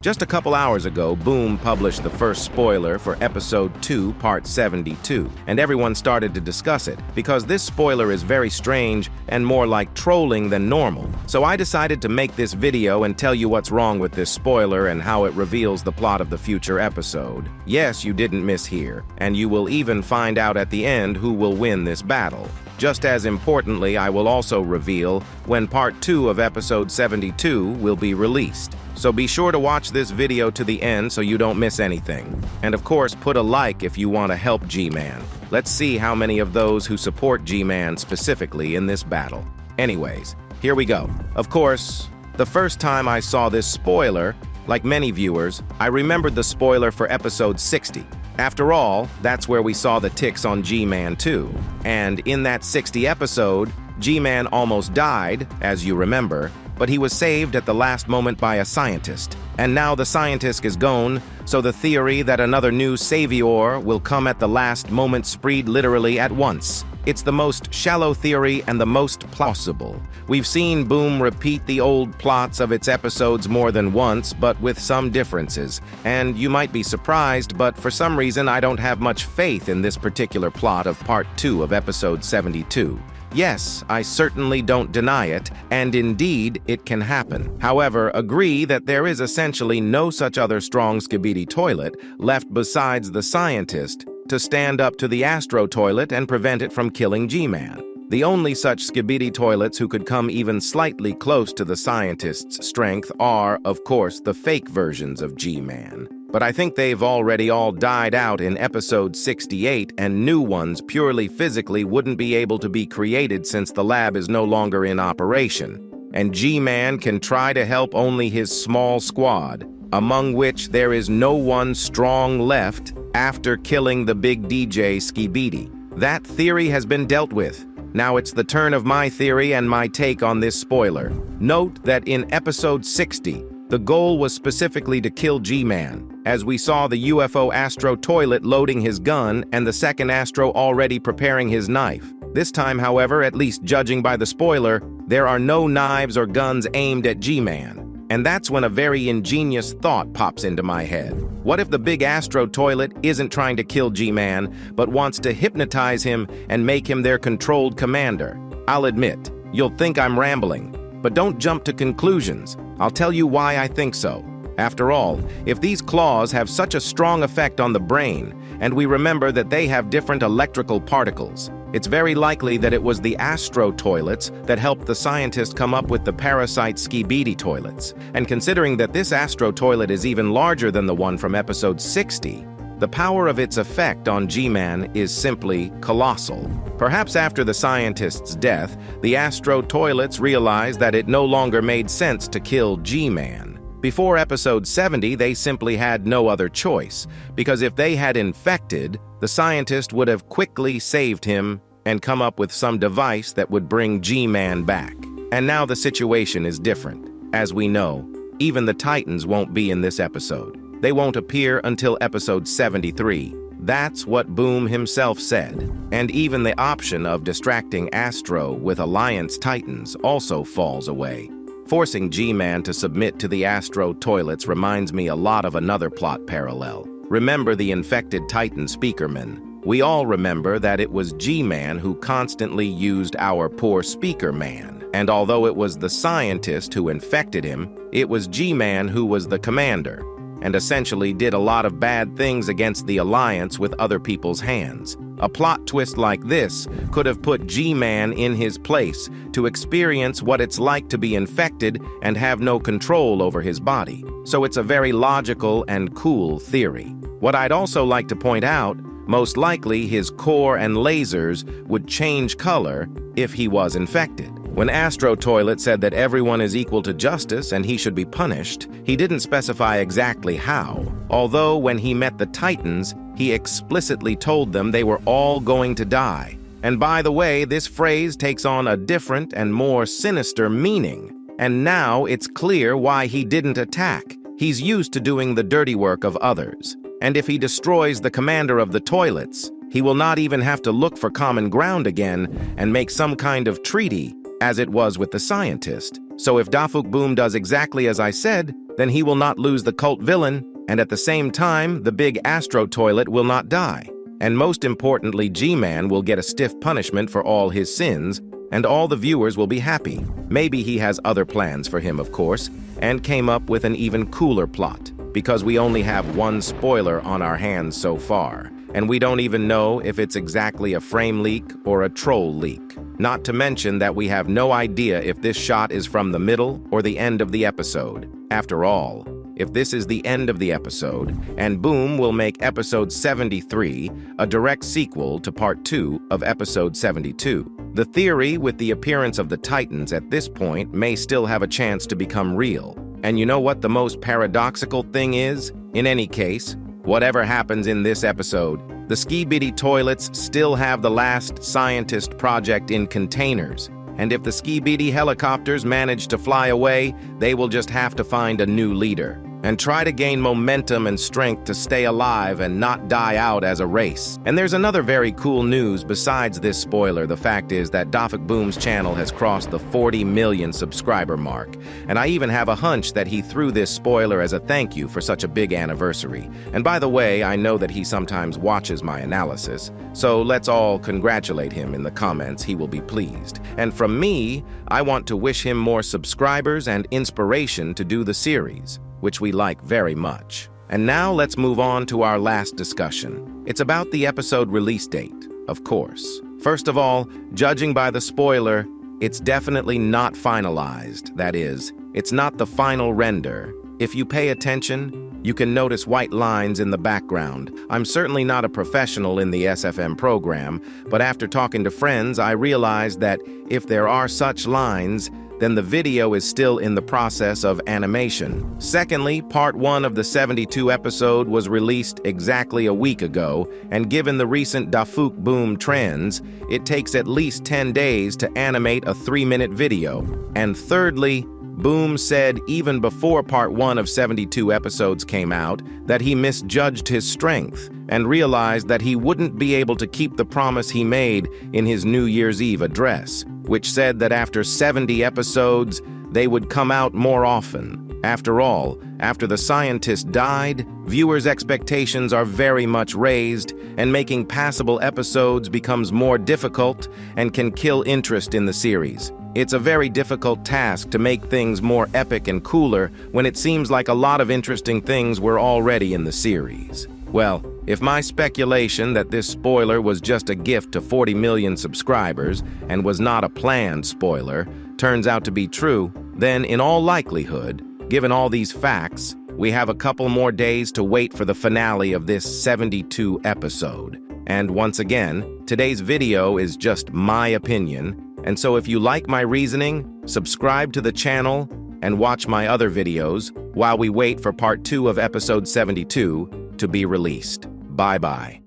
Just a couple hours ago, Boom published the first spoiler for Episode 2, Part 72, and everyone started to discuss it, because this spoiler is very strange and more like trolling than normal. So I decided to make this video and tell you what's wrong with this spoiler and how it reveals the plot of the future episode. Yes, you didn't miss here, and you will even find out at the end who will win this battle. Just as importantly, I will also reveal when Part 2 of Episode 72 will be released. So be sure to watch this video to the end so you don't miss anything. And of course, put a like if you want to help G-Man. Let's see how many of those who support G-Man specifically in this battle. Anyways, here we go. Of course, the first time I saw this spoiler, like many viewers, I remembered the spoiler for Episode 60. After all, that's where we saw the ticks on G-Man too. And in that 60 episode, G-Man almost died, as you remember, but he was saved at the last moment by a scientist. And now the scientist is gone, so the theory that another new savior will come at the last moment spread literally at once. It's the most shallow theory and the most plausible. We've seen Boom repeat the old plots of its episodes more than once, but with some differences. And you might be surprised, but for some reason I don't have much faith in this particular plot of Part 2 of Episode 72. Yes, I certainly don't deny it, and indeed, it can happen. However, agree that there is essentially no such other strong Skibidi Toilet left besides the scientist to stand up to the ASTRO Toilet and prevent it from killing G-Man. The only such Skibidi Toilets who could come even slightly close to the scientist's strength are, of course, the fake versions of G-Man. But I think they've already all died out in Episode 68, and new ones purely physically wouldn't be able to be created since the lab is no longer in operation. And G-Man can try to help only his small squad, among which there is no one strong left after killing the big DJ Skibidi. That theory has been dealt with. Now it's the turn of my theory and my take on this spoiler. Note that in Episode 60, the goal was specifically to kill G-Man, as we saw the UFO ASTRO Toilet loading his gun and the second ASTRO already preparing his knife. This time, however, at least judging by the spoiler, there are no knives or guns aimed at G-Man. And that's when a very ingenious thought pops into my head. What if the big ASTRO Toilet isn't trying to kill G-Man, but wants to hypnotize him and make him their controlled commander? I'll admit, you'll think I'm rambling, but don't jump to conclusions. I'll tell you why I think so. After all, if these claws have such a strong effect on the brain, and we remember that they have different electrical particles, it's very likely that it was the ASTRO Toilets that helped the scientist come up with the parasite Skibidi Toilets. And considering that this ASTRO Toilet is even larger than the one from Episode 60, the power of its effect on G-Man is simply colossal. Perhaps after the scientist's death, the ASTRO Toilets realized that it no longer made sense to kill G-Man. Before Episode 70, they simply had no other choice, because if they had infected, the scientist would have quickly saved him and come up with some device that would bring G-Man back. And now the situation is different. As we know, even the Titans won't be in this episode. They won't appear until Episode 73. That's what Boom himself said. And even the option of distracting ASTRO with Alliance Titans also falls away. Forcing G-Man to submit to the ASTRO Toilets reminds me a lot of another plot parallel. Remember the infected Titan Speakerman? We all remember that it was G-Man who constantly used our poor Speakerman. And although it was the scientist who infected him, it was G-Man who was the commander, and essentially did a lot of bad things against the Alliance with other people's hands. A plot twist like this could have put G-Man in his place to experience what it's like to be infected and have no control over his body. So it's a very logical and cool theory. What I'd also like to point out, most likely his core and lasers would change color if he was infected. When ASTRO Toilet said that everyone is equal to justice and he should be punished, he didn't specify exactly how. Although when he met the Titans, he explicitly told them they were all going to die. And by the way, this phrase takes on a different and more sinister meaning. And now it's clear why he didn't attack. He's used to doing the dirty work of others. And if he destroys the commander of the toilets, he will not even have to look for common ground again and make some kind of treaty, as it was with the scientist. So if Dafuk Boom does exactly as I said, then he will not lose the cult villain, and at the same time, the big ASTRO toilet will not die. And most importantly, GMAN will get a stiff punishment for all his sins, and all the viewers will be happy. Maybe he has other plans for him, of course, and came up with an even cooler plot, because we only have one spoiler on our hands so far, and we don't even know if it's exactly a frame leak or a troll leak. Not to mention that we have no idea if this shot is from the middle or the end of the episode. After all, if this is the end of the episode, and Boom will make episode 73 a direct sequel to part 2 of episode 72. The theory with the appearance of the Titans at this point may still have a chance to become real. And you know what the most paradoxical thing is? In any case, whatever happens in this episode, the Skibidi Toilets still have the last scientist project in containers. And if the Skibidi helicopters manage to fly away, they will just have to find a new leader and try to gain momentum and strength to stay alive and not die out as a race. And there's another very cool news besides this spoiler. The fact is that Dafik Boom's channel has crossed the 40 million subscriber mark. And I even have a hunch that he threw this spoiler as a thank you for such a big anniversary. And by the way, I know that he sometimes watches my analysis, so let's all congratulate him in the comments. He will be pleased. And from me, I want to wish him more subscribers and inspiration to do the series, which we like very much. And now let's move on to our last discussion. It's about the episode release date, of course. First of all, judging by the spoiler, it's definitely not finalized. That is, it's not the final render. If you pay attention, you can notice white lines in the background. I'm certainly not a professional in the SFM program, but after talking to friends, I realized that if there are such lines, then the video is still in the process of animation. Secondly, part 1 of the 72 episode was released exactly a week ago, and given the recent Dafik Boom trends, it takes at least 10 days to animate a 3-minute video. And thirdly, Boom said even before part 1 of 72 episodes came out that he misjudged his strength and realized that he wouldn't be able to keep the promise he made in his New Year's Eve address, which said that after 70 episodes, they would come out more often. After all, after the scientist died, viewers' expectations are very much raised, and making passable episodes becomes more difficult and can kill interest in the series. It's a very difficult task to make things more epic and cooler when it seems like a lot of interesting things were already in the series. Well, if my speculation that this spoiler was just a gift to 40 million subscribers and was not a planned spoiler turns out to be true, then in all likelihood, given all these facts, we have a couple more days to wait for the finale of this 72 episode. And once again, today's video is just my opinion, and so if you like my reasoning, subscribe to the channel and watch my other videos while we wait for part 2 of episode 72 to be released. Bye-bye.